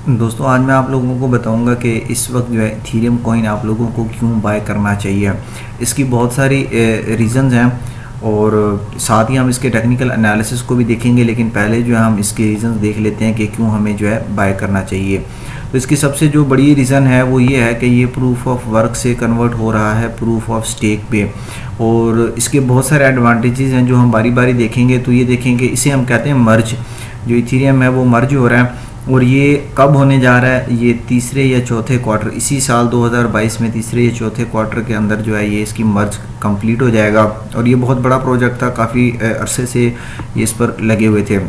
दोस्तों आज मैं आप लोगों को बताऊंगा कि इस वक्त जो है इथीरियम कॉइन आप लोगों को क्यों बाय करना चाहिए। इसकी बहुत सारी रीज़न्स हैं और साथ ही हम इसके टेक्निकल एनालिसिस को भी देखेंगे, लेकिन पहले जो है हम इसके रीज़न्स देख लेते हैं कि क्यों हमें जो है बाय करना चाहिए। तो इसकी सबसे जो बड़ी रीज़न है वो ये है कि ये प्रूफ ऑफ वर्क से कन्वर्ट हो रहा है प्रूफ ऑफ स्टेक पे, और इसके बहुत सारे एडवांटेजेस हैं जो हम बारी बारी देखेंगे। तो ये देखेंगे, इसे हम कहते हैं मर्ज, जो इथीरियम है वो मर्ज हो रहा है। और ये कब होने जा रहा है? ये तीसरे या चौथे क्वार्टर, इसी साल 2022 में तीसरे या चौथे क्वार्टर के अंदर जो है ये इसकी मर्ज कंप्लीट हो जाएगा। और ये बहुत बड़ा प्रोजेक्ट था, काफ़ी अरसे से ये इस पर लगे हुए थे।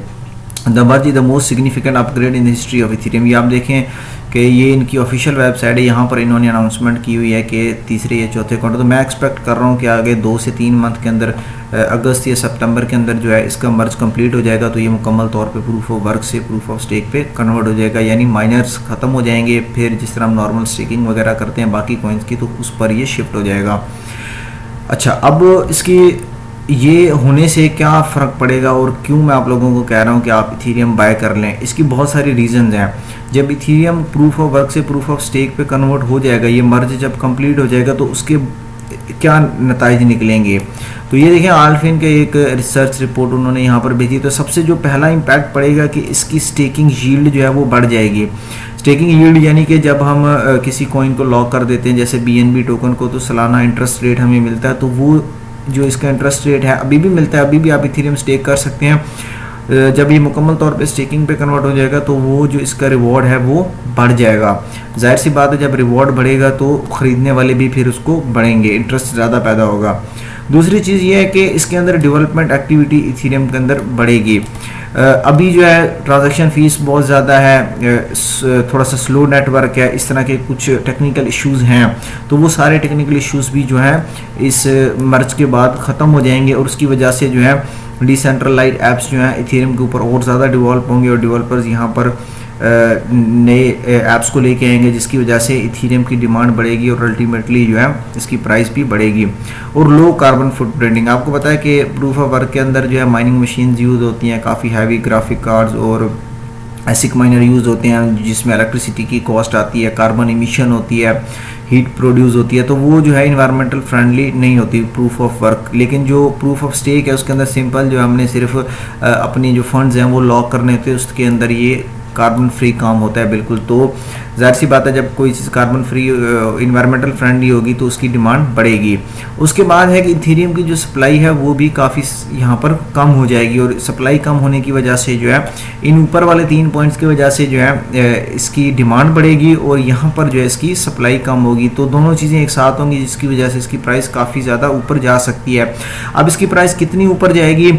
The merge is the most significant upgrade in the history of Ethereum. ये आप देखें कि ये इनकी ऑफिशियल वेबसाइट है, यहाँ पर इन्होंने अनाउंसमेंट की हुई है कि तीसरे या चौथे क्वार्टर। तो मैं एक्सपेक्ट कर रहा हूँ कि आगे 2 से 3 मंथ के अंदर, अगस्त या सितंबर के अंदर जो है इसका मर्ज कंप्लीट हो जाएगा। तो ये मुकम्मल तौर पे प्रूफ ऑफ वर्क से प्रूफ ऑफ स्टेक पे कन्वर्ट हो जाएगा, यानी माइनर्स ख़त्म हो जाएंगे। फिर जिस तरह हम नॉर्मल स्टेकिंग वगैरह करते हैं बाकी कॉइन्स की, तो उस पर ये शिफ्ट हो जाएगा। अच्छा, अब इसकी ये होने से क्या फ़र्क पड़ेगा और क्यों मैं आप लोगों को कह रहा हूँ कि आप इथीरियम बाय कर लें? इसकी बहुत सारी रीज़न्स हैं। जब इथीरियम प्रूफ ऑफ वर्क से प्रूफ ऑफ स्टेक पे कन्वर्ट हो जाएगा, ये मर्ज जब कंप्लीट हो जाएगा, तो उसके क्या नताइज निकलेंगे। तो ये देखें, आल्फिन के एक रिसर्च रिपोर्ट उन्होंने यहाँ पर भेजी। तो सबसे जो पहला इम्पैक्ट पड़ेगा कि इसकी स्टेकिंग यील्ड जो है वो बढ़ जाएगी। स्टेकिंग यील्ड यानी कि जब हम किसी कॉइन को लॉक कर देते हैं, जैसे BNB टोकन को, तो सालाना इंटरेस्ट रेट हमें मिलता है। तो वो जो इसका इंटरेस्ट रेट है अभी भी मिलता है, अभी भी आप इथीरियम स्टेक कर सकते हैं। जब ये मुकम्मल तौर पे स्टेकिंग पे कन्वर्ट हो जाएगा तो वो जो इसका रिवॉर्ड है वो बढ़ जाएगा। जाहिर सी बात है, जब रिवॉर्ड बढ़ेगा तो ख़रीदने वाले भी फिर उसको बढ़ेंगे, इंटरेस्ट ज़्यादा पैदा होगा। दूसरी चीज़ ये है कि इसके अंदर डेवलपमेंट एक्टिविटी इथीरियम के अंदर बढ़ेगी। अभी जो है ट्रांजैक्शन फ़ीस बहुत ज़्यादा है, थोड़ा सा स्लो नेटवर्क है, इस तरह के कुछ टेक्निकल इश्यूज़ हैं। तो वो सारे टेक्निकल इश्यूज़ भी जो हैं इस मर्ज के बाद ख़त्म हो जाएंगे, और उसकी वजह से जो है डिसेंट्रलाइज्ड ऐप्स जो हैं इथीरियम के ऊपर और ज़्यादा डेवलप होंगे, और डेवलपर्स यहाँ पर नए ऐप्स को लेके आएंगे, जिसकी वजह से इथीरियम की डिमांड बढ़ेगी और अल्टीमेटली जो है इसकी प्राइस भी बढ़ेगी। और लो कार्बन फुटप्रिंटिंग, आपको पता है कि प्रूफ ऑफ वर्क के अंदर जो है माइनिंग मशीन यूज़ होती हैं, काफ़ी हैवी ग्राफिक कार्ड्स और एसिक माइनर यूज़ होते हैं, जिसमें इलेक्ट्रिसिटी की कॉस्ट आती है, कार्बन इमिशन होती है, हीट प्रोड्यूस होती है। तो वो जो है इन्वायरमेंटल फ्रेंडली नहीं होती प्रूफ ऑफ वर्क। लेकिन जो प्रूफ ऑफ स्टेक है उसके अंदर सिंपल जो हमने सिर्फ अपनी जो फंड्स हैं वो लॉक करने होते हैं, उसके अंदर ये कार्बन फ्री काम होता है बिल्कुल। तो जाहिर सी बात है, जब कोई चीज़ कार्बन फ्री इन्वायरमेंटल फ्रेंडली होगी तो उसकी डिमांड बढ़ेगी। उसके बाद है कि इथीरियम की जो सप्लाई है वो भी काफ़ी यहाँ पर कम हो जाएगी, और सप्लाई कम होने की वजह से जो है इन ऊपर वाले 3 पॉइंट्स की वजह से जो है इसकी डिमांड बढ़ेगी और यहाँ पर जो है इसकी सप्लाई कम होगी। तो दोनों चीज़ें एक साथ होंगी, जिसकी वजह से इसकी प्राइस काफ़ी ज़्यादा ऊपर जा सकती है। अब इसकी प्राइस कितनी ऊपर जाएगी?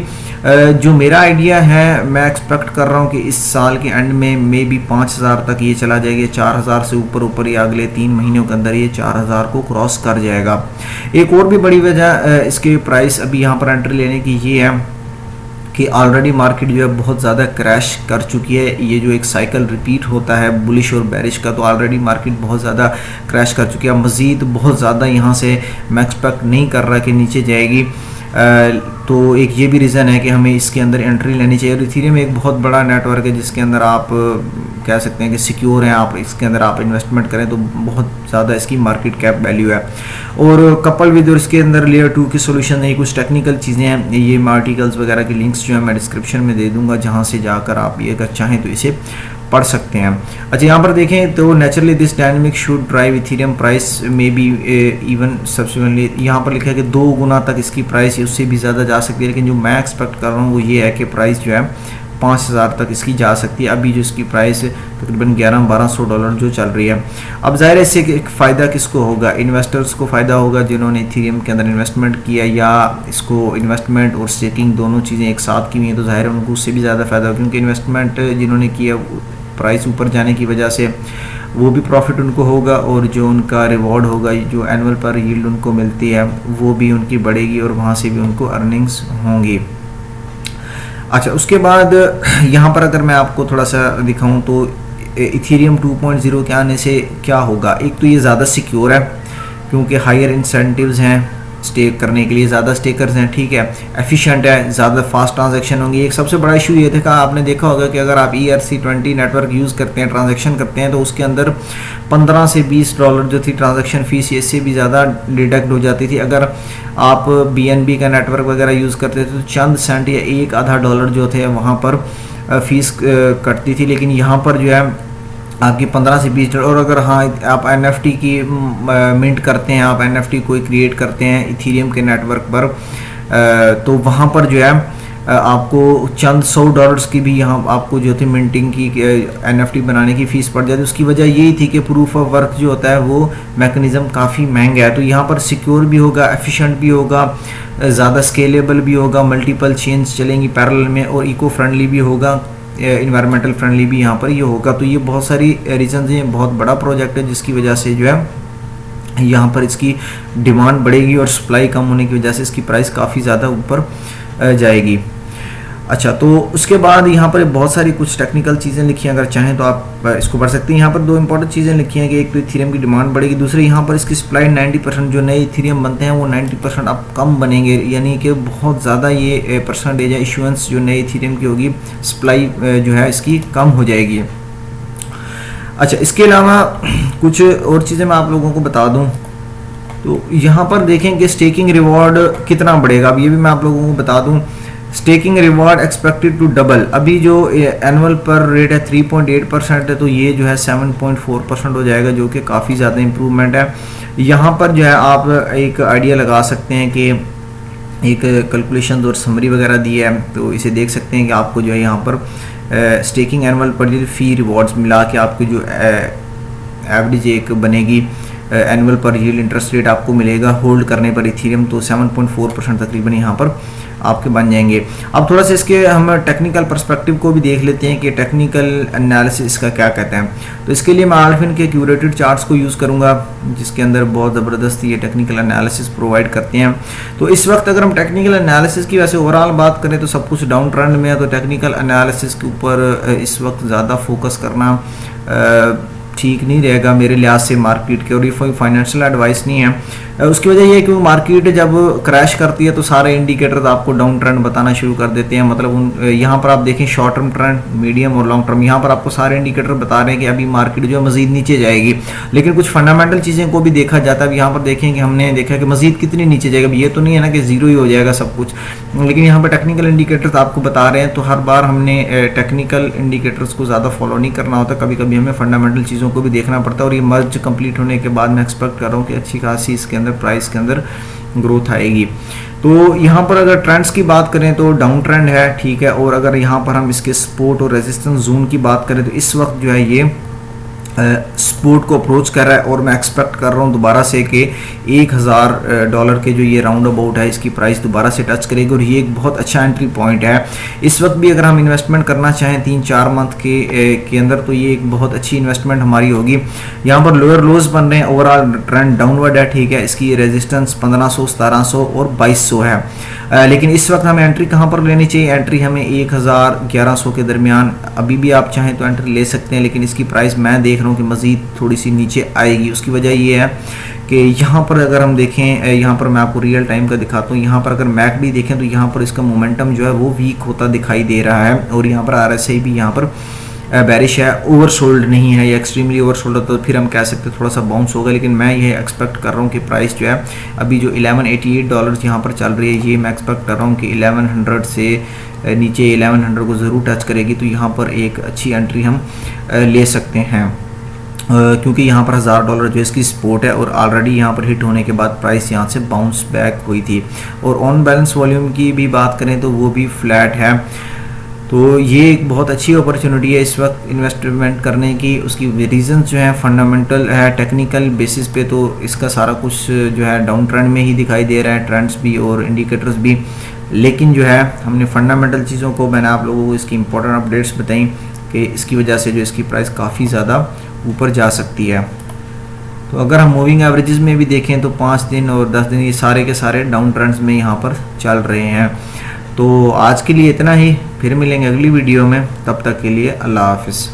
जो मेरा आइडिया है, मैं एक्सपेक्ट कर रहा हूँ कि इस साल के एंड में मे बी 5000 तक ये चला जाएगा। 4000 से ऊपर ही अगले 3 महीनों के अंदर ये 4000 को क्रॉस कर जाएगा। एक और भी बड़ी वजह इसके प्राइस अभी यहाँ पर एंट्री लेने की ये है कि ऑलरेडी मार्केट जो है बहुत ज़्यादा क्रैश कर चुकी है। ये जो एक साइकिल रिपीट होता है बुलिश और बेरिश का, तो ऑलरेडी मार्केट बहुत ज़्यादा क्रैश कर चुकी है। मज़ीद बहुत ज़्यादा यहाँ से मैं एक्सपेक्ट नहीं कर रहा कि नीचे जाएगी। तो एक ये भी रीज़न है कि हमें इसके अंदर एंट्री लेनी चाहिए। और इथीरियम एक बहुत बड़ा नेटवर्क है जिसके अंदर आप कह सकते हैं कि सिक्योर हैं, आप इसके अंदर आप इन्वेस्टमेंट करें तो बहुत ज़्यादा इसकी मार्केट कैप वैल्यू है। और कपल विद और इसके अंदर लेयर 2 की सोल्यूशन नहीं, कुछ टेक्निकल चीज़ें हैं। ये मैं आर्टिकल्स वगैरह के लिंक्स जो है मैं डिस्क्रिप्शन में दे दूँगा, जहाँ से जाकर आप ये अगर चाहें तो इसे पढ़ सकते हैं। अच्छा, यहाँ पर देखें तो naturally this dynamic should drive Ethereum price may be even subsequently, यहाँ पर लिखा है कि 2 गुना तक इसकी प्राइस उससे भी ज़्यादा जा सकती है। लेकिन जो मैं एक्सपेक्ट कर रहा हूँ वो ये है कि प्राइस जो है 5000 तक इसकी जा सकती है। अभी जो इसकी प्राइस तकरीबन $1100-1200 जो चल रही है। अब ज़ाहिर है इससे एक फ़ायदा किसको होगा? इन्वेस्टर्स को फ़ायदा होगा जिन्होंने इथीरियम के अंदर इन्वेस्टमेंट किया, या इसको इन्वेस्टमेंट और स्टेकिंग दोनों चीज़ें एक साथ की हुई हैं, तो ज़ाहिर है उनको उससे भी ज़्यादा फ़ायदा होगा, क्योंकि इन्वेस्टमेंट जिन्होंने किया प्राइस ऊपर जाने की वजह से वो भी प्रॉफिट उनको होगा, और जो उनका रिवॉर्ड होगा, जो एनुअल पर यील्ड उनको मिलती है वो भी उनकी बढ़ेगी, और वहाँ से भी उनको अर्निंग्स होंगी। अच्छा, उसके बाद यहाँ पर अगर मैं आपको थोड़ा सा दिखाऊं तो इथीरियम 2.0 के आने से क्या होगा? एक तो ये ज़्यादा सिक्योर है क्योंकि हायर इंसेंटिव्स हैं स्टेक करने के लिए, ज़्यादा स्टेकर्स हैं, ठीक है, एफिशिएंट है, ज़्यादा फास्ट ट्रांजैक्शन होंगी। एक सबसे बड़ा इशू ये था, आपने देखा होगा कि अगर आप ERC20 नेटवर्क यूज़ करते हैं, ट्रांजैक्शन करते हैं, तो उसके अंदर 15 से $20 जो थी ट्रांजैक्शन फ़ीस, इससे भी ज़्यादा डिडक्ट हो जाती थी। अगर आप BNB का नेटवर्क वगैरह यूज़ करते थे तो चंद सेंट या एक आधा डॉलर जो थे वहाँ पर फ़ीस कटती थी। लेकिन यहाँ पर जो है आपकी 15 से $20। और अगर हाँ आप NFT की मिंट करते हैं, आप NFT कोई क्रिएट करते हैं इथीरियम के नेटवर्क पर, तो वहाँ पर जो है आपको चंद $100 की भी यहाँ आपको जो थी मिंटिंग की NFT बनाने की फ़ीस पड़ जाती है। उसकी वजह यही थी कि प्रूफ ऑफ वर्क जो होता है वो मैकेनिज़्म काफ़ी महंगा है। तो यहाँ पर सिक्योर भी होगा, एफिशिएंट भी होगा, ज़्यादा स्केलेबल भी होगा, मल्टीपल चेन्स चलेंगी पैरेलल में, और इको फ्रेंडली भी होगा, इन्वायरमेंटल फ्रेंडली भी यहाँ पर ये होगा। तो ये बहुत सारी रीजंस हैं, बहुत बड़ा प्रोजेक्ट है जिसकी वजह से जो है यहाँ पर इसकी डिमांड बढ़ेगी और सप्लाई कम होने की वजह से इसकी प्राइस काफ़ी ज़्यादा ऊपर जाएगी। अच्छा, तो उसके बाद यहाँ पर बहुत सारी कुछ टेक्निकल चीज़ें लिखी हैं, अगर चाहें तो आप इसको पढ़ सकते हैं। यहाँ पर दो इंपॉर्टेंट चीज़ें लिखी हैं कि एक तो इथीरियम की डिमांड बढ़ेगी, दूसरी यहाँ पर इसकी सप्लाई 90% जो नए इथीरियम बनते हैं वो 90% अब कम बनेंगे, यानी कि बहुत ज़्यादा ये परसेंटेज है इशुएंस जो नए इथीरियम की होगी, सप्लाई जो है इसकी कम हो जाएगी। अच्छा, इसके अलावा कुछ और चीज़ें मैं आप लोगों को बता दूँ, तो यहाँ पर देखें कि स्टेकिंग रिवॉर्ड कितना बढ़ेगा। अब ये भी मैं आप लोगों को बता दूँ, staking reward expected to double. अभी जो एनुअल पर रेट है 3.8% है, तो ये जो है 7.4% हो जाएगा, जो कि काफ़ी ज़्यादा इम्प्रूवमेंट है। यहाँ पर जो है आप एक आइडिया लगा सकते हैं कि एक कैलकुलेशन और समरी वगैरह दी है, तो इसे देख सकते हैं कि आपको जो है यहाँ पर स्टेकिंग एनुअल पर फ़ी रिवॉर्ड्स मिला के आपको जो एवरेज एक बनेगी एनुअल पर यील्ड इंटरेस्ट रेट आपको मिलेगा होल्ड करने पर इथीरियम, तो 7.4% तकरीबन यहाँ पर आपके बन जाएंगे। अब थोड़ा सा इसके हम टेक्निकल पर्सपेक्टिव को भी देख लेते हैं कि टेक्निकल एनालिसिस का क्या कहते हैं। तो इसके लिए मैं आल्फिन के क्यूरेटेड चार्ट्स को यूज़ करूंगा, जिसके अंदर बहुत ज़बरदस्त ये टेक्निकल एनालिसिस प्रोवाइड करते हैं। तो इस वक्त अगर हम टेक्निकल एनालिसिस की वैसे ओवरऑल बात करें तो सब कुछ डाउन ट्रेंड में है, तो टेक्निकल एनालिसिस के ऊपर इस वक्त ज़्यादा फोकस करना ठीक नहीं रहेगा मेरे लिहाज से मार्केट के, और ये फाइनेंशियल एडवाइस नहीं है। उसकी वजह ये है कि मार्केट जब क्रैश करती है तो सारे इंडिकेटर्स आपको डाउन ट्रेंड बताना शुरू कर देते हैं। मतलब यहाँ पर आप देखें शॉर्ट टर्म ट्रेंड, मीडियम और लॉन्ग टर्म, यहाँ पर आपको सारे इंडिकेटर बता रहे हैं कि अभी मार्केट जो है मजीद नीचे जाएगी। लेकिन कुछ फंडामेंटल चीज़ें को भी देखा जाता है। अब यहाँ पर देखें कि हमने देखा कि मजीद कितनी नीचे जाएगा, ये तो नहीं है ना कि जीरो ही हो जाएगा सब कुछ, लेकिन यहाँ पर टेक्निकल इंडिकेटर्स आपको बता रहे हैं। तो हर बार हमने टेक्निकल इंडिकेटर्स को ज़्यादा फॉलो नहीं करना होता, कभी कभी हमें फंडामेंटल चीज़ों को भी देखना पड़ता है। और ये मर्ज कंप्लीट होने के बाद मैं एक्सपेक्ट कर रहा हूँ कि अच्छी खासी इसके अंदर प्राइस के अंदर ग्रोथ आएगी। तो यहाँ पर अगर ट्रेंड्स की बात करें तो डाउन ट्रेंड है, ठीक है। और अगर यहाँ पर हम इसके सपोर्ट और रेजिस्टेंस जोन की बात करें तो इस वक्त जो है ये सपोर्ट को अप्रोच कर रहा है, और मैं एक्सपेक्ट कर रहा हूँ दोबारा से कि $1000 के जो ये राउंड अबाउट है इसकी प्राइस दोबारा से टच करेगी, और ये एक बहुत अच्छा एंट्री पॉइंट है। इस वक्त भी अगर हम इन्वेस्टमेंट करना चाहें 3-4 मंथ के अंदर, तो ये एक बहुत अच्छी इन्वेस्टमेंट हमारी होगी। यहाँ पर लोअर लोज बन रहे हैं, ओवरऑल ट्रेंड डाउनवर्ड है, ठीक है। इसकी रेजिस्टेंस 1500, 1700 और 2200 है। लेकिन इस वक्त हमें एंट्री कहाँ पर लेनी चाहिए? एंट्री हमें 1000-1100 के दरमियान अभी भी आप चाहें तो एंट्री ले सकते हैं, लेकिन इसकी प्राइस मैं देख रहा हूँ कि मज़ीद थोड़ी सी नीचे आएगी। उसकी वजह ये है कि यहाँ पर अगर हम देखें, यहाँ पर मैं आपको रियल टाइम का दिखाता हूँ, यहाँ पर अगर मैकडी देखें तो यहाँ पर इसका मोमेंटम जो है वो वीक होता दिखाई दे रहा है, और यहाँ पर RSI भी यहाँ पर बैरिश है, ओवरसोल्ड नहीं है, या एक्सट्रीमली ओवरसोल्ड तो फिर हम कह सकते हैं थोड़ा सा बाउंस होगा। लेकिन मैं ये एक्सपेक्ट कर रहा हूँ कि प्राइस जो है अभी जो $1188 यहाँ पर चल रही है, ये मैं एक्सपेक्ट कर रहा हूँ कि 1100 से नीचे 1100 को ज़रूर टच करेगी। तो यहाँ पर एक अच्छी एंट्री हम ले सकते हैं, क्योंकि यहाँ पर $1000 जो इसकी सपोर्ट है, और ऑलरेडी यहाँ पर हिट होने के बाद प्राइस यहाँ से बाउंस बैक हुई थी। और ऑन बैलेंस वॉल्यूम की भी बात करें तो वो भी फ्लैट है। तो ये एक बहुत अच्छी अपॉर्चुनिटी है इस वक्त इन्वेस्टमेंट करने की। उसकी रीजंस जो है फंडामेंटल है, टेक्निकल बेसिस पे तो इसका सारा कुछ जो है डाउन ट्रेंड में ही दिखाई दे रहा है, ट्रेंड्स भी और इंडिकेटर्स भी। लेकिन जो है हमने फंडामेंटल चीज़ों को, मैंने आप लोगों को इसकी इंपॉर्टेंट अपडेट्स बताई कि इसकी वजह से जो इसकी प्राइस काफ़ी ज़्यादा ऊपर जा सकती है। तो अगर हम मूविंग एवरेजेस में भी देखें तो 5 दिन और 10 दिन ये सारे के सारे डाउन ट्रेंड्स में यहाँ पर चल रहे हैं। तो आज के लिए इतना ही, फिर मिलेंगे अगली वीडियो में, तब तक के लिए अल्लाह हाफिज़।